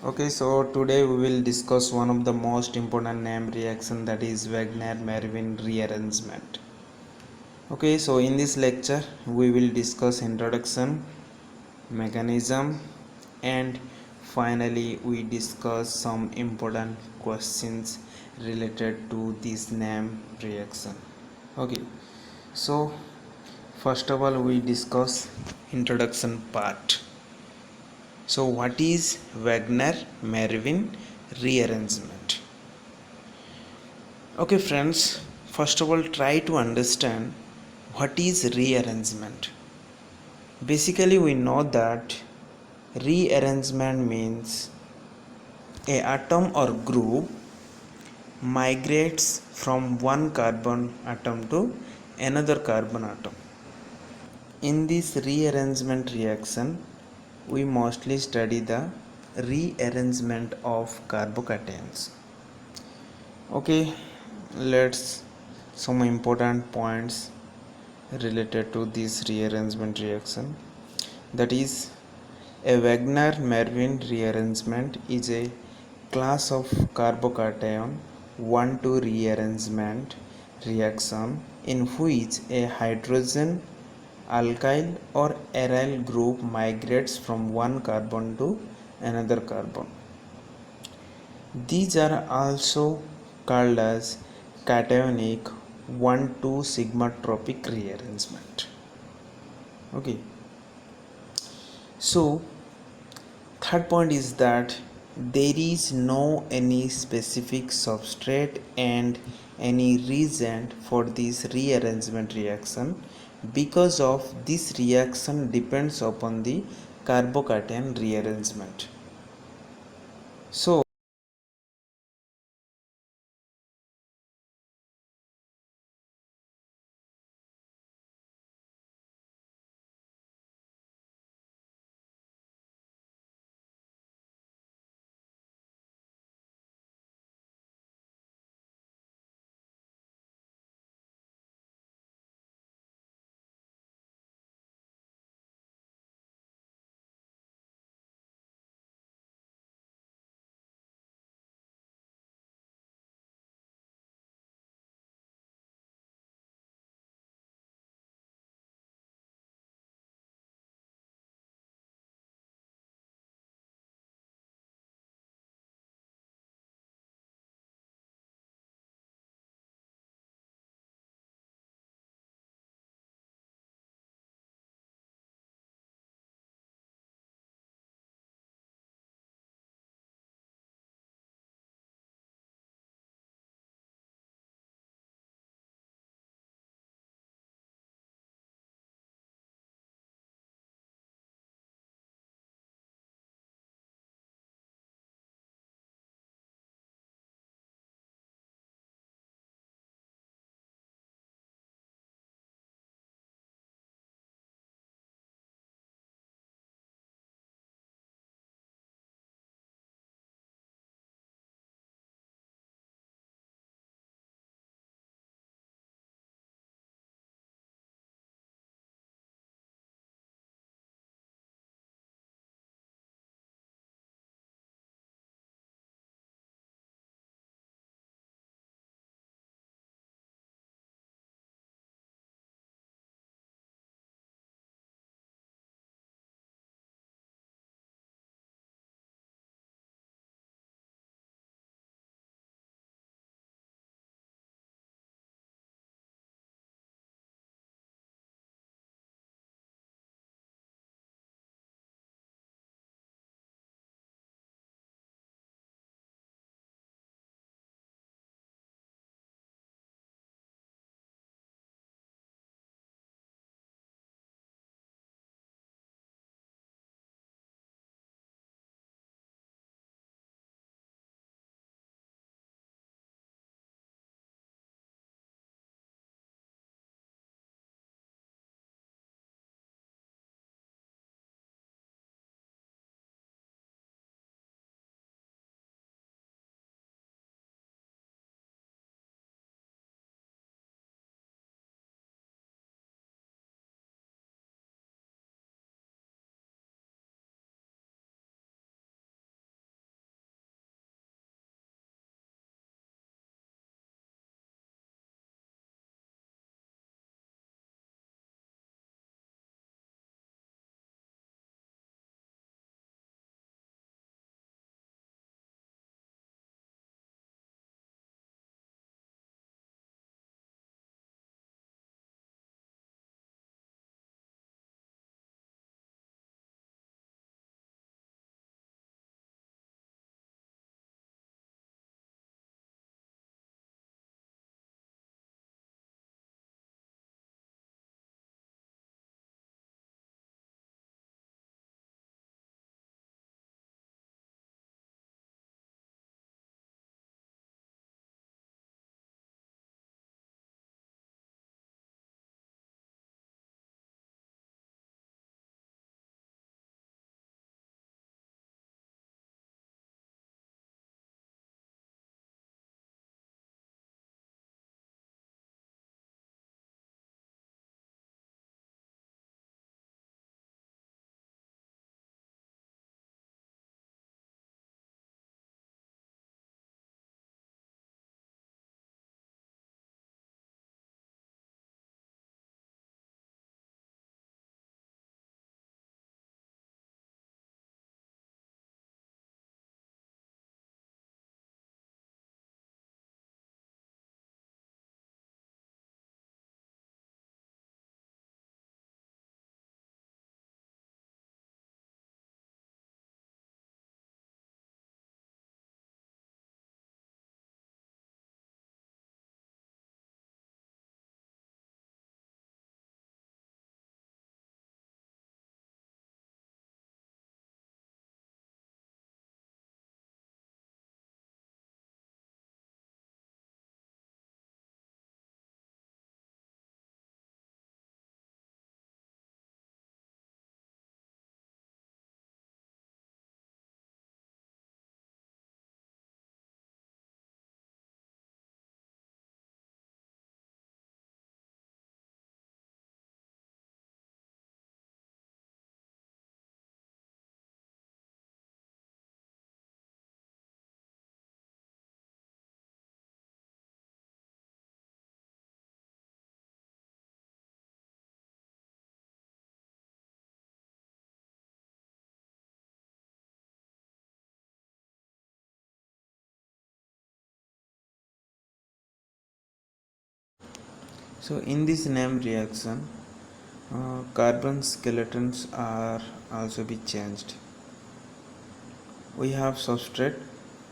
Okay, so today we will discuss one of the most important name reaction, that is Wagner-Meerwein rearrangement. Okay, so in this lecture we will discuss introduction, mechanism, and finally we discuss some important questions related to this name reaction. Okay, so first of all we discuss introduction part. So what is Wagner-Meerwein rearrangement? Okay friends, first of all try to understand what is rearrangement. Basically we know that rearrangement means a atom or group migrates from one carbon atom to another carbon atom. In this rearrangement reaction, we mostly study the rearrangement of carbocations. Okay, let's some important points related to this rearrangement reaction. That is, a Wagner-Meerwein rearrangement is a class of carbocation 1,2 rearrangement reaction in which a hydrogen alkyl or aryl group migrates from one carbon to another carbon. These are also called as cationic 1,2 sigmatropic rearrangement. Okay, so third point is that there is no any specific substrate and any reagent for this rearrangement reaction, because of this reaction depends upon the carbocation rearrangement. So So in this name reaction, carbon skeletons are also be changed. We have substrate.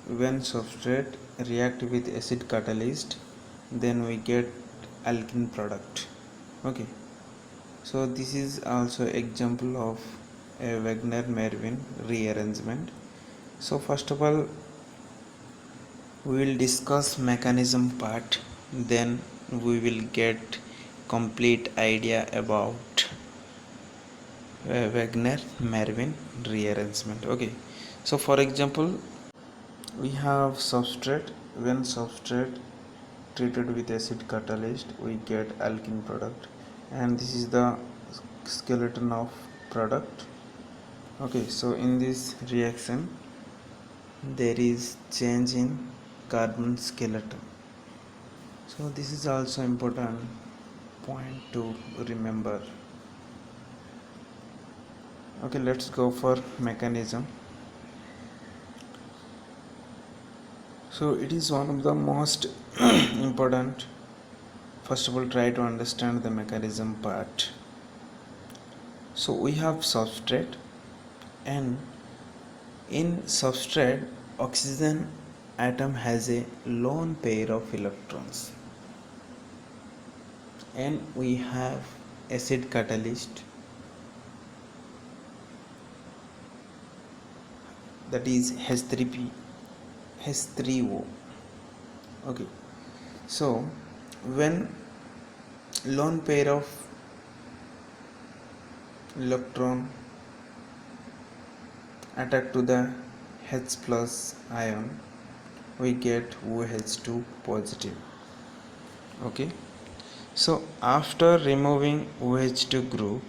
When substrate react with acid catalyst, then we get alkene product. Okay, so this is also example of a Wagner-Meerwein rearrangement. So first of all, we will discuss mechanism part, then we will get complete idea about Wagner-Meerwein rearrangement. Okay, so for example, we have substrate. When substrate treated with acid catalyst, we get alkene product, and this is the skeleton of product. Okay, so in this reaction there is change in carbon skeleton. So this is also important point to remember. Okay, let's go for mechanism. So it is one of the most important. First of all, try to understand the mechanism part. So we have substrate, and in substrate oxygen atom has a lone pair of electrons, and we have acid catalyst, that is H3P H3O. Okay, so when lone pair of electron attack to the H plus ion, we get OH2 positive. Okay, so after removing OH2 group,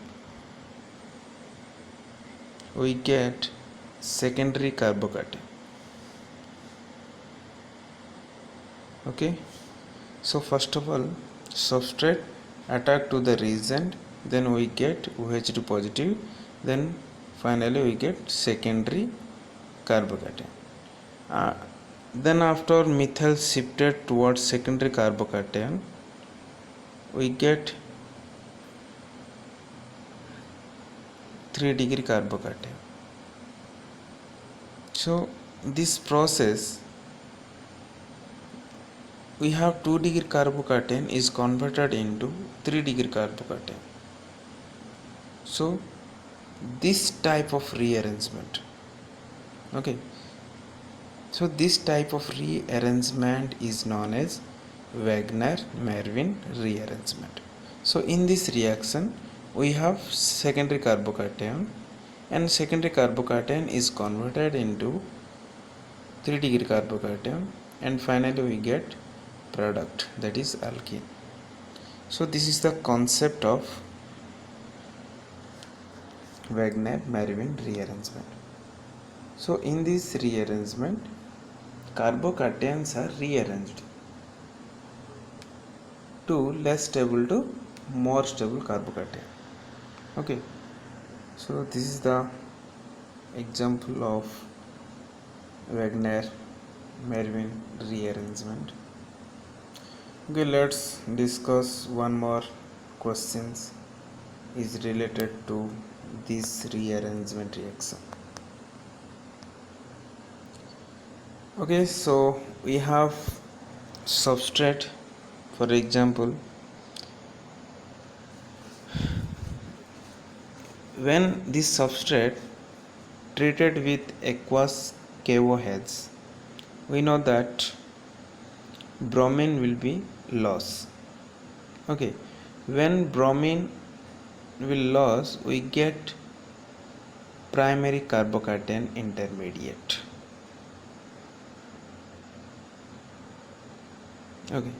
we get secondary carbocation. Okay, so first of all, substrate attack to the reagent, then we get OH2 positive, then finally we get secondary carbocation. Then after methyl shifted towards secondary carbocation, we get 3-degree carbocation. So this process, we have 2-degree carbocation is converted into 3-degree carbocation. So this type of rearrangement. Okay, so this type of rearrangement is known as Wagner-Meerwein rearrangement. So in this reaction we have secondary carbocation, and secondary carbocation is converted into 3-degree carbocation, and finally we get product, that is alkene. So this is the concept of Wagner-Meerwein rearrangement. So in this rearrangement, carbocations are rearranged to less stable to more stable carbocation. Okay, so this is the example of Wagner-Meerwein rearrangement. Okay, let's discuss one more questions is related to this rearrangement reaction. Okay, so we have substrate. For example, when this substrate treated with aqueous KOH, we know that bromine will be lost. Okay, when bromine will lose, we get primary carbocation intermediate. Okay,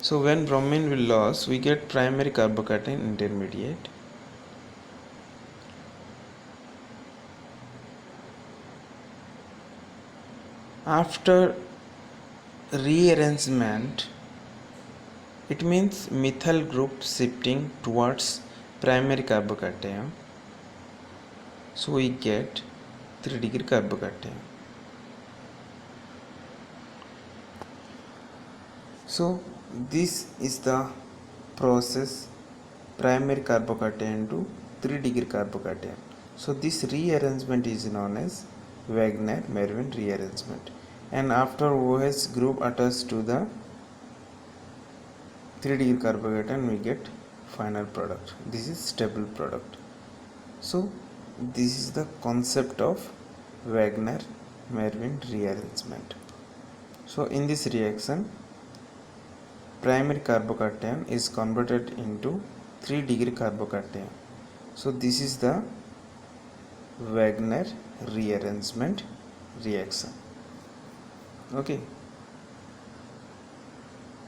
so when bromine will lose, we get primary carbocation intermediate. After rearrangement, it means methyl group shifting towards primary carbocation, so we get 3-degree carbocation. So this is the process primary carbocation to 3-degree carbocation. So this rearrangement is known as Wagner-Meerwein rearrangement, and after OH group attached to the 3-degree carbocation we get final product. This is stable product. So this is the concept of Wagner-Meerwein rearrangement. So in this reaction, primary carbocation is converted into 3-degree carbocation. So this is the Wagner rearrangement reaction. Okay,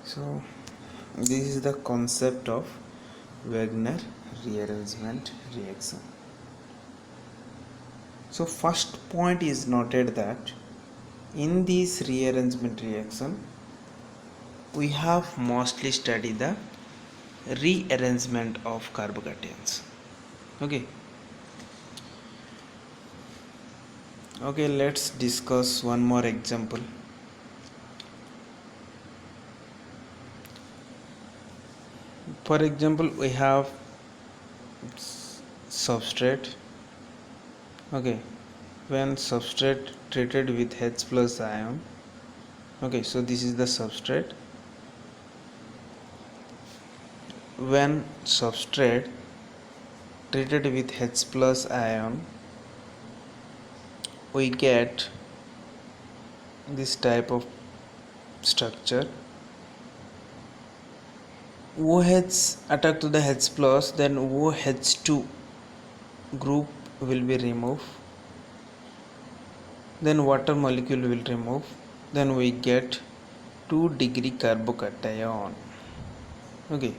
so this is the concept of Wagner rearrangement reaction. So first point is noted that in this rearrangement reaction we have mostly studied the rearrangement of carbocations. Okay, let's discuss one more example. For example, we have substrate. Okay, when substrate treated with H plus ion. Okay, so this is the substrate. When substrate treated with H plus ion, we get this type of structure. OH attack to the H plus, then OH2 group will be removed, then water molecule will remove, then we get 2-degree carbocation. Okay,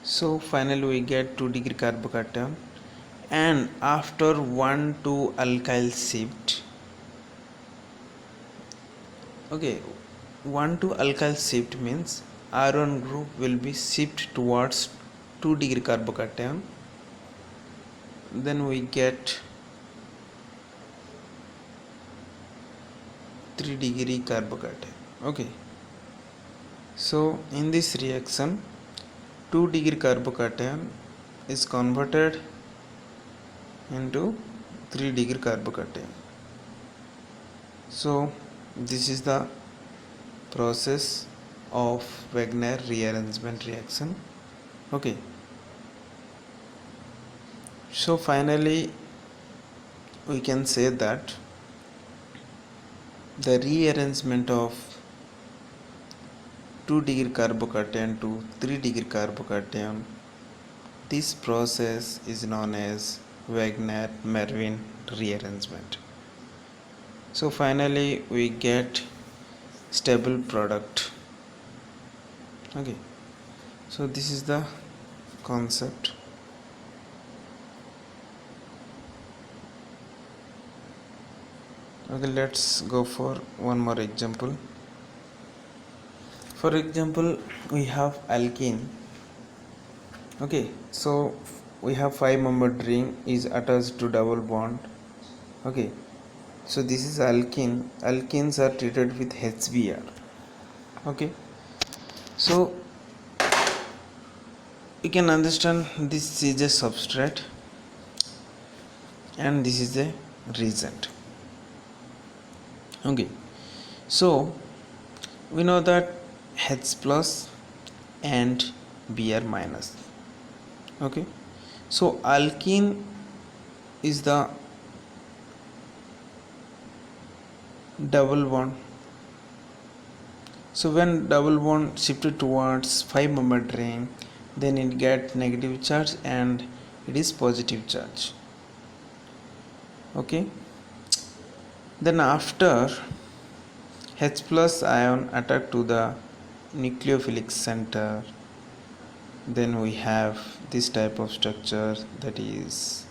so finally we get 2-degree carbocation, and after 1,2 alkyl shift, okay, 1,2 alkyl shift means R1 group will be shift towards 2-degree carbocation, then we get 3-degree carbocation. Okay, so in this reaction 2-degree carbocation is converted into 3-degree carbocation. So this is the process of Wagner rearrangement reaction. Okay, so finally we can say that the rearrangement of 2-degree carbocation to 3-degree carbocation, this process is known as Wagner-Meerwein rearrangement. So finally we get stable product. Okay, so this is the concept. Okay, let's go for one more example. For example, we have alkene. Okay, so we have 5-membered ring is attached to double bond. Okay, so this is alkene. Alkenes are treated with HBr. Okay, so you can understand this is a substrate and this is a reagent. Okay, so we know that H plus and Br minus. Okay, so alkene is the double bond. So when double bond shifted towards 5-membered ring, then it get negative charge and it is positive charge. Okay, then after H plus ion attack to the nucleophilic center, then we have this type of structure, that is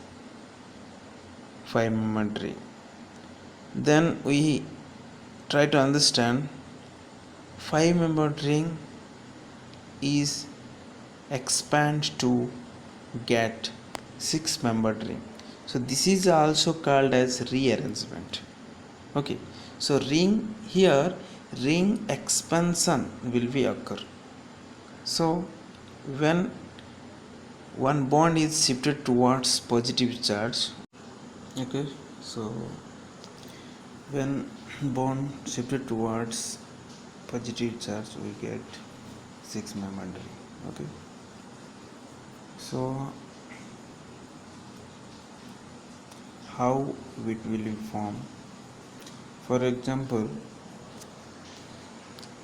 5-membered ring. Then we try to understand 5-membered ring is expand to get 6-membered ring. So this is also called as rearrangement. Okay, so ring here, ring expansion will be occur. So when one bond is shifted towards positive charge, okay, so when bond shifted towards positive charge we get 6 membered ring. Okay, so how it will form? For example,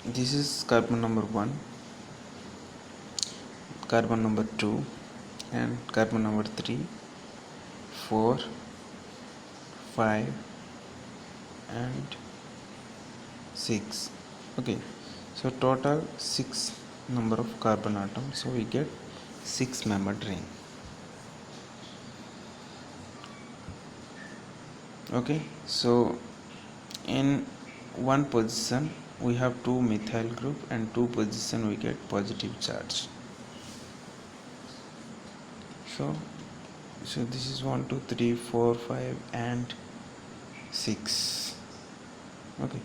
this is carbon number 1, carbon number 2, and carbon number 3, 4, 5, and 6. Okay, so total 6 number of carbon atoms, so we get 6 membered ring. Okay, so in one position we have 2 methyl group, and 2 position we get positive charge. So this is 1 2 3 4 5 and 6. Okay,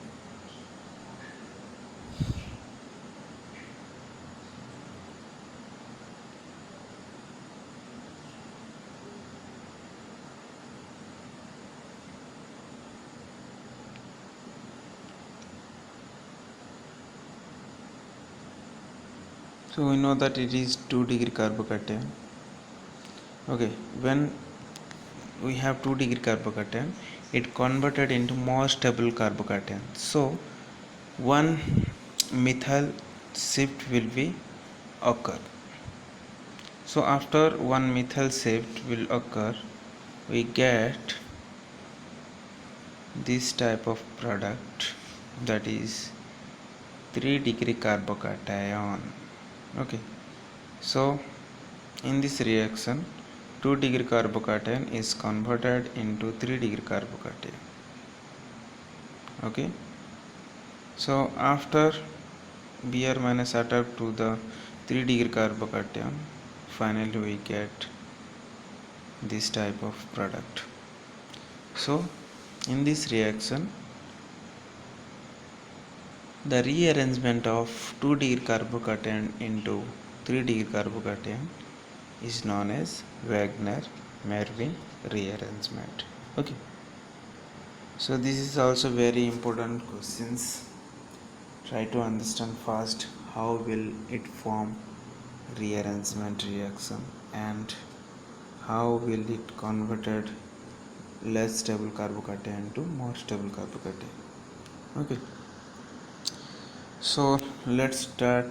so we know that it is 2-degree carbocation. Okay, when we have 2-degree carbocation, it converted into more stable carbocation. So one methyl shift will be occur. So after one methyl shift will occur, we get this type of product, that is 3-degree carbocation. Okay, so in this reaction 2-degree carbocation is converted into 3-degree carbocation. Okay, so after Br minus attack to the 3-degree carbocation, finally we get this type of product. So in this reaction the rearrangement of 2-degree carbocation into 3-degree carbocation is known as Wagner-Meerwein rearrangement. Okay, so this is also very important questions. Try to understand first how will it form rearrangement reaction and how will it converted less stable carbocation to more stable carbocation. Okay, so let's start